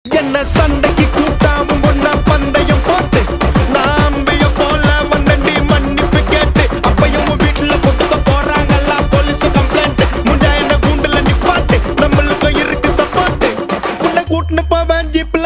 என்ன சண்டைக்கு கூட்டாவும் ஒன்னா பந்தயம் போட்டு நாம்பிய போல வந்தண்டி மன்னிப்பு கேட்டு அப்பையும் வீட்டுல கொடுக்க போறாங்கல்ல போலீஸ் கம்ப்ளைண்ட் முஞ்சா என்ன கூண்டுல நிப்பாட்டு நம்மளுக்கும் இருக்கு சப்போர்ட் உன்னை கூட்டுன்னு போவேன் ஜீப்ல